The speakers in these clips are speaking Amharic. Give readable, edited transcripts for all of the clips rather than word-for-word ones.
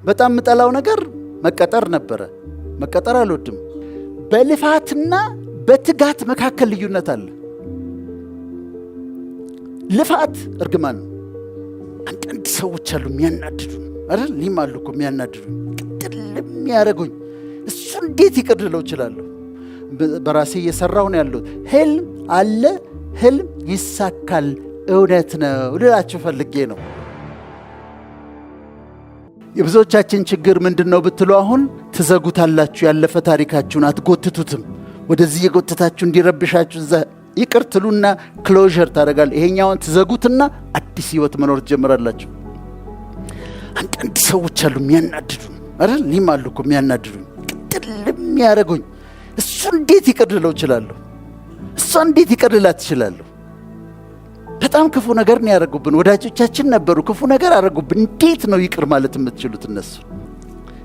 በጣም ምጠላው ነገር መቀጠር ነበረ። መቀጠር አልወድም። በልፋትና በትጋት መካከል ልዩነት አለ። ልፋት እርግማን ነው። አንዳንድ ሰዎች አሉ የሚያናድዱ አይደል? እኔም አሉ እኮ የሚያናድዱ ቅጥል የሚያደርጉኝ። እሱ እንዴት ይቅር ልለው እችላለሁ? በራሴ እየሰራሁ ነው ያለሁት። ህልም አለ፣ ህልም ይሳካል፣ እውነት ነው ልላችሁ ፈልጌ ነው። የብዙዎቻችን ችግር ምንድነው ብትሉ አሁን ትዘጉታላችሁ። ያለፈ ታሪካችሁን አትጎትቱትም። ወደዚህ የጎተታችሁ እንዲረብሻችሁ ይቅር ትሉና ክሎዥር ታደርጋል። ይሄኛውን ትዘጉትና አዲስ ህይወት መኖር ትጀምራላችሁ። አንዳንድ ሰዎች አሉ የሚያናድዱ አይደል? እኔም አሉ እኮ የሚያናድዱ ቅጥል የሚያደርጉኝ። እሱ እንዴት ይቅር ልለው እችላለሁ? እሷ እንዴት ይቅር ልላት እችላለሁ? በጣም ክፉ ነገር ነው ያደረጉብን። ወዳጆቻችን ነበሩ፣ ክፉ ነገር አደረጉብን። እንዴት ነው ይቅር ማለት የምትችሉት? እነሱ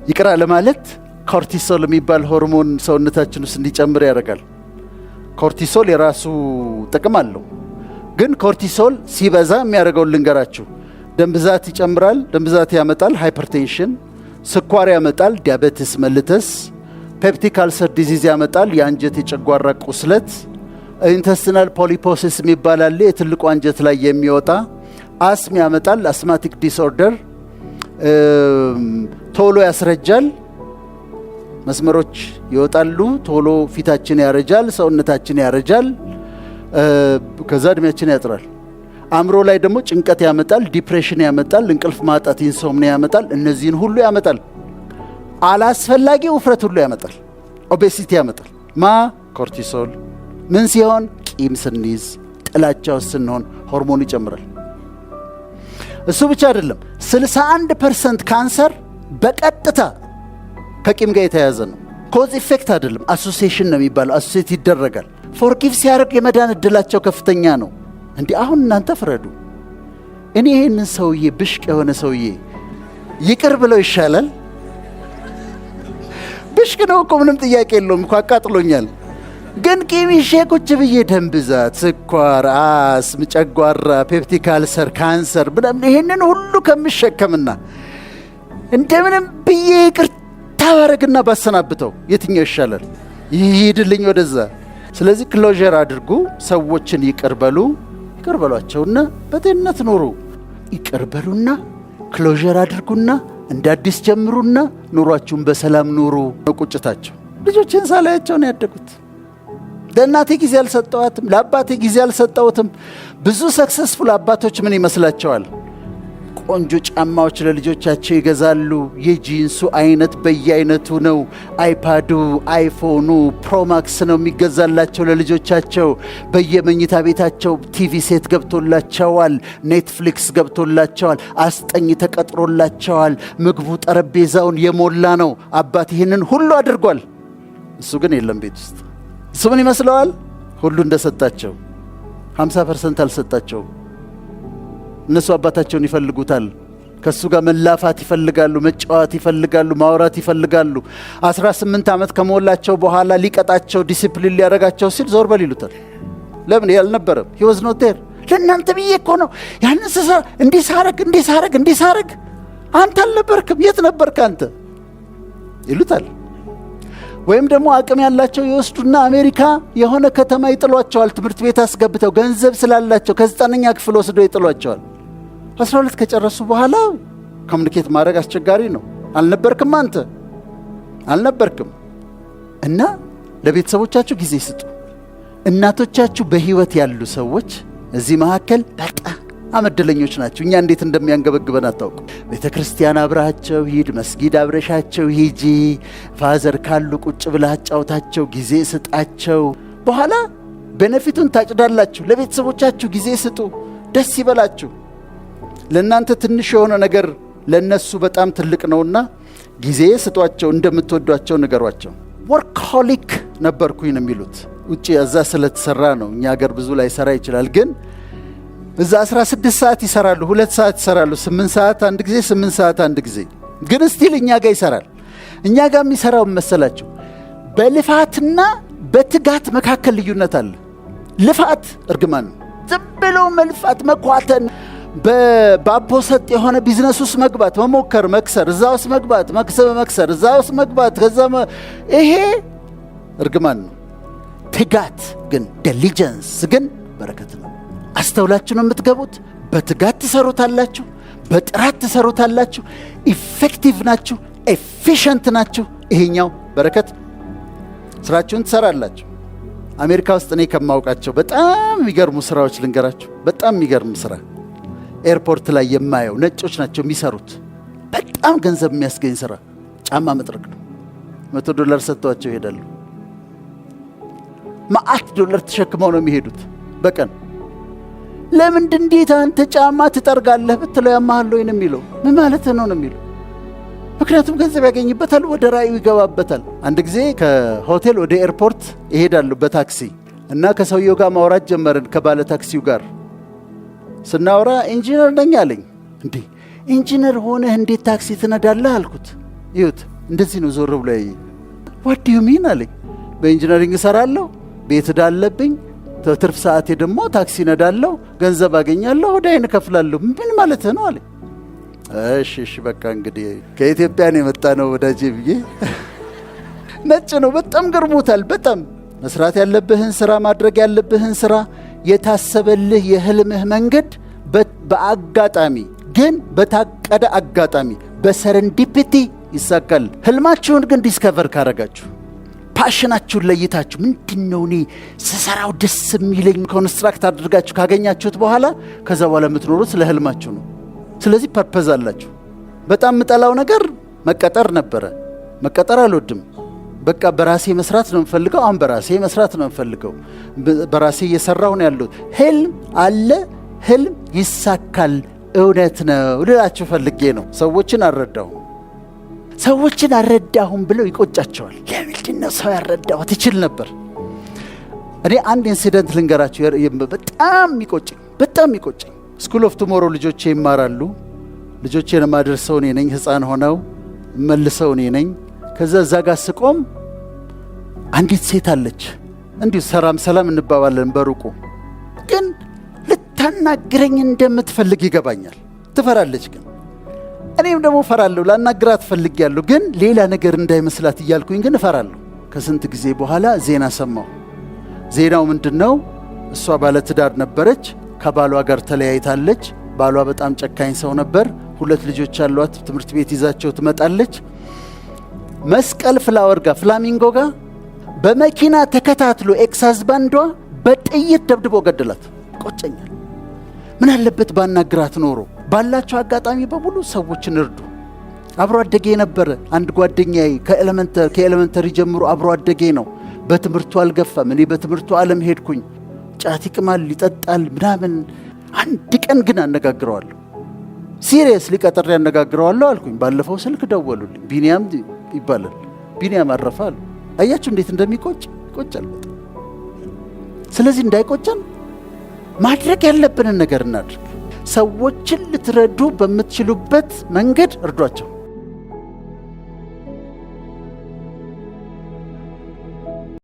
ይቅር ለማለት ኮርቲሶል የሚባል ሆርሞን ሰውነታችን ውስጥ እንዲጨምር ያደርጋል። ኮርቲሶል የራሱ ጥቅም አለው። ግን ኮርቲሶል ሲበዛ የሚያደርገውን ልንገራችሁ። ደም ብዛት ይጨምራል። ደም ብዛት ያመጣል ሃይፐርቴንሽን፣ ስኳር ያመጣል ዲያቤቲስ መልተስ፣ ፔፕቲክ አልሰር ዲዚዝ ያመጣል የአንጀት የጨጓራ ቁስለት፣ ኢንተስቲናል ፖሊፖሲስ የሚባል አለ የትልቁ አንጀት ላይ የሚወጣ፣ አስም ያመጣል አስማቲክ ዲስኦርደር፣ ቶሎ ያስረጃል፣ መስመሮች ይወጣሉ፣ ቶሎ ፊታችን ያረጃል፣ ሰውነታችን ያረጃል፣ ከዛ እድሜያችን ያጥራል። አእምሮ ላይ ደግሞ ጭንቀት ያመጣል፣ ዲፕሬሽን ያመጣል፣ እንቅልፍ ማጣት ኢንሶምኒያ ያመጣል። እነዚህን ሁሉ ያመጣል። አላስፈላጊ ውፍረት ሁሉ ያመጣል። ኦቤሲቲ ያመጣል። ኮርቲሶል ምን ሲሆን? ቂም ስንይዝ፣ ጥላቻው ስንሆን ሆርሞኑ ይጨምራል። እሱ ብቻ አይደለም፣ 61% ካንሰር በቀጥታ ከቂም ጋር የተያያዘ ነው። ኮዝ ኢፌክት አይደለም፣ አሶሲዬሽን ነው የሚባለው። አሶሲዬት ይደረጋል። ፎርጊቭ ሲያደርግ የመዳን እድላቸው ከፍተኛ ነው። እንዲህ አሁን እናንተ ፍረዱ። እኔ ይህንን ሰውዬ ብሽቅ የሆነ ሰውዬ ይቅር ብለው ይሻላል? ብሽቅ ነው እኮ ምንም ጥያቄ የለውም እኮ አቃጥሎኛል። ግን ቂም ይዤ ቁጭ ብዬ ደም ብዛት፣ ስኳር፣ አስም፣ ጨጓራ፣ ፔፕቲክ አልሰር፣ ካንሰር ምናምን ይሄንን ሁሉ ከምሸከምና እንደምንም ብዬ ይቅርታ ባረግና ባሰናብተው የትኛው ይሻላል? ይሄድልኝ ወደዛ። ስለዚህ ክሎዥር አድርጉ። ሰዎችን ይቅር በሏቸውና በጤንነት ኑሩ። ይቅር በሉና ክሎዥር አድርጉና እንደ አዲስ ጀምሩና ኑሯችሁን በሰላም ኑሩ ነው ቁጭታቸው። ልጆችን ሳላያቸው ነው ያደጉት። ለእናቴ ጊዜ አልሰጠዋትም፣ ለአባቴ ጊዜ አልሰጠውትም። ብዙ ሰክሰስፉል አባቶች ምን ይመስላቸዋል? ቆንጆ ጫማዎች ለልጆቻቸው ይገዛሉ። የጂንሱ አይነት በየአይነቱ ነው። አይፓዱ፣ አይፎኑ፣ ፕሮማክስ ነው የሚገዛላቸው ለልጆቻቸው። በየመኝታ ቤታቸው ቲቪ ሴት ገብቶላቸዋል፣ ኔትፍሊክስ ገብቶላቸዋል፣ አስጠኝ ተቀጥሮላቸዋል። ምግቡ ጠረጴዛውን የሞላ ነው። አባት ይህንን ሁሉ አድርጓል። እሱ ግን የለም ቤት ውስጥ። እሱ ምን ይመስለዋል? ሁሉ እንደሰጣቸው 50% አልሰጣቸውም። እነሱ አባታቸውን ይፈልጉታል። ከሱ ጋር መላፋት ይፈልጋሉ፣ መጫወት ይፈልጋሉ፣ ማውራት ይፈልጋሉ። 18 ዓመት ከሞላቸው በኋላ ሊቀጣቸው ዲሲፕሊን ሊያረጋቸው ሲል ዞር በል ይሉታል። ለምን? ያልነበረም he was not there። ለእናንተ ብዬ እኮ ነው ያንን ስሰራ እንዲህ ሳረግ አንተ አልነበርክም፣ የት ነበርክ አንተ ይሉታል። ወይም ደግሞ አቅም ያላቸው ይወስዱና አሜሪካ የሆነ ከተማ ይጥሏቸዋል። ትምህርት ቤት አስገብተው ገንዘብ ስላላቸው ከ9ኛ ክፍል ወስደው ይጥሏቸዋል። 12 ከጨረሱ በኋላ ኮሙኒኬት ማድረግ አስቸጋሪ ነው። አልነበርክም አንተ አልነበርክም። እና ለቤተሰቦቻችሁ ጊዜ ስጡ። እናቶቻችሁ በህይወት ያሉ ሰዎች እዚህ መካከል በጣም አመደለኞች ናቸው። እኛ እንዴት እንደሚያንገበግበን አታውቁ። ቤተ ክርስቲያን አብራቸው ሂድ፣ መስጊድ አብረሻቸው ሂጂ፣ ፋዘር ካሉ ቁጭ ብለህ አጫውታቸው፣ ጊዜ ስጣቸው። በኋላ ቤኔፊቱን ታጭዳላችሁ። ለቤተሰቦቻችሁ ጊዜ ስጡ፣ ደስ ይበላችሁ። ለእናንተ ትንሽ የሆነ ነገር ለነሱ በጣም ትልቅ ነውና ጊዜ ስጧቸው፣ እንደምትወዷቸው ንገሯቸው። ወርክሆሊክ ነበርኩኝ ነው የሚሉት። ውጪ እዛ ስለተሰራ ነው። እኛ ሀገር ብዙ ላይ ሰራ ይችላል። ግን እዛ 16 ሰዓት ይሰራሉ፣ 2 ሰዓት ይሰራሉ፣ 8 ሰዓት አንድ ጊዜ፣ 8 ሰዓት አንድ ጊዜ። ግን ስቲል እኛ ጋር ይሰራል። እኛ ጋር የሚሰራው መሰላችሁ? በልፋትና በትጋት መካከል ልዩነት አለ። ልፋት እርግማን ነው። ዝም ብሎ መልፋት፣ መኳተን፣ በአቦ ሰጥ የሆነ ቢዝነስ ውስጥ መግባት፣ መሞከር፣ መክሰር፣ እዛ ውስጥ መግባት፣ መክሰር፣ እዛ ውስጥ መግባት፣ ይሄ እርግማን ነው። ትጋት ግን ዲሊጀንስ ግን በረከት ነው። አስተውላችሁ ነው የምትገቡት። በትጋት ትሰሩታላችሁ፣ በጥራት ትሰሩታላችሁ፣ ኢፌክቲቭ ናችሁ፣ ኤፊሽንት ናችሁ። ይሄኛው በረከት ስራችሁን ትሰራላችሁ። አሜሪካ ውስጥ እኔ ከማውቃቸው በጣም የሚገርሙ ስራዎች ልንገራችሁ። በጣም የሚገርም ስራ ኤርፖርት ላይ የማየው ነጮች ናቸው የሚሰሩት። በጣም ገንዘብ የሚያስገኝ ስራ ጫማ መጥረግ ነው። $100 ሰጥተዋቸው ይሄዳሉ። $100 ተሸክመው ነው የሚሄዱት በቀን። ለምንድን እንዴት አንተ ጫማ ትጠርጋለህ ብትለው ያማሃል ወይ ነው የሚለው። ምን ማለት ነው የሚለው። ምክንያቱም ገንዘብ ያገኝበታል፣ ወደ ራእዩ ይገባበታል። አንድ ጊዜ ከሆቴል ወደ ኤርፖርት ይሄዳሉ በታክሲ እና ከሰውየው ጋር ማውራት ጀመርን። ከባለ ታክሲው ጋር ስናወራ ኢንጂነር ነኝ አለኝ። እንዴ ኢንጂነር ሆነህ እንዴት ታክሲ ትነዳለህ አልኩት። ይሁት እንደዚህ ነው ዞር ብሎ ያየ። ዋት ዱ ዩ ሚን አለኝ። በኢንጂነሪንግ እሰራለሁ፣ ቤት ዳለብኝ፣ ትርፍ ሰዓቴ ደግሞ ታክሲ ነዳለሁ፣ ገንዘብ አገኛለሁ፣ ወዳይን ከፍላለሁ። ምን ማለት ነው አለኝ። እሺ በቃ እንግዲህ ከኢትዮጵያ ነው የመጣ ነው ወዳጄ ብዬ። ነጭ ነው። በጣም ገርሞታል። በጣም መስራት ያለብህን ስራ፣ ማድረግ ያለብህን ስራ፣ የታሰበልህ የህልምህ መንገድ በአጋጣሚ ግን በታቀደ አጋጣሚ በሰረንዲፒቲ ይሳካል። ህልማችሁን ግን ዲስከቨር ካረጋችሁ፣ ፓሽናችሁን ለይታችሁ ምንድነው እኔ ስሰራው ደስ የሚለኝ ኮንስትራክት አድርጋችሁ ካገኛችሁት በኋላ ከዛ በኋላ የምትኖሩት ስለ ህልማችሁ ነው። ስለዚህ ፐርፐዝ አላችሁ። በጣም የምጠላው ነገር መቀጠር ነበረ። መቀጠር አልወድም። በቃ በራሴ መስራት ነው የምፈልገው። አሁን በራሴ መስራት ነው የምፈልገው። በራሴ እየሰራሁ ነው ያለሁት። ህልም አለ፣ ህልም ይሳካል፣ እውነት ነው ልላችሁ ፈልጌ ነው። ሰዎችን አልረዳሁም ብለው ይቆጫቸዋል። ለምንድን ነው ሰው ያልረዳሁት? ይችል ነበር። እኔ አንድ ኢንሲደንት ልንገራችሁ። በጣም የሚቆጨኝ ስኩል ኦፍ ቱሞሮ ልጆቼ ይማራሉ። ልጆቼን ማደርሰው እኔ ነኝ። ህፃን ሆነው መልሰው እኔ ነኝ። ከዛ እዛ ጋር ስቆም አንዲት ሴት አለች። እንዲሁ ሰላም እንባባለን በሩቁ። ግን ልታናግረኝ እንደምትፈልግ ይገባኛል። ትፈራለች ግን እኔም ደግሞ እፈራለሁ። ላናግራት ፈልጌያለሁ፣ ግን ሌላ ነገር እንዳይመስላት እያልኩኝ ግን እፈራለሁ። ከስንት ጊዜ በኋላ ዜና ሰማሁ። ዜናው ምንድነው? እሷ ባለትዳር ነበረች። ከባሏ ጋር ተለያይታለች። ባሏ በጣም ጨካኝ ሰው ነበር። 2 ልጆች አሏት። ትምህርት ቤት ይዛቸው ትመጣለች። መስቀል ፍላወር ጋር ፍላሚንጎ ጋር በመኪና ተከታትሎ ኤክስ ሃዝባንዷ በጥይት ደብድቦ ገደላት። ቆጨኛል። ምን አለበት ባናግራት ኖሮ። ባላቸው አጋጣሚ በሙሉ ሰዎችን እርዱ። አብሮ አደጌ ነበረ አንድ ጓደኛዬ። ከኤሌመንተሪ ጀምሮ አብሮ አደጌ ነው። በትምህርቱ አልገፋም። እኔ በትምህርቱ ዓለም ሄድኩኝ። ጫት ይቅማል፣ ይጠጣል ምናምን። አንድ ቀን ግን አነጋግረዋለሁ። ሲሪየስሊ ቀጥሬ አነጋግረዋለሁ አልኩኝ። ባለፈው ስልክ ደወሉልኝ። ቢኒያም ይባላል። ቢኒያም አረፈ አሉ። አያችሁ እንዴት ይቆጫል በጣም። ስለዚህ እንዳይቆጨን ማድረግ ያለብንን ነገር እናድርግ። ሰዎችን ልትረዱ በምትችሉበት መንገድ እርዷቸው።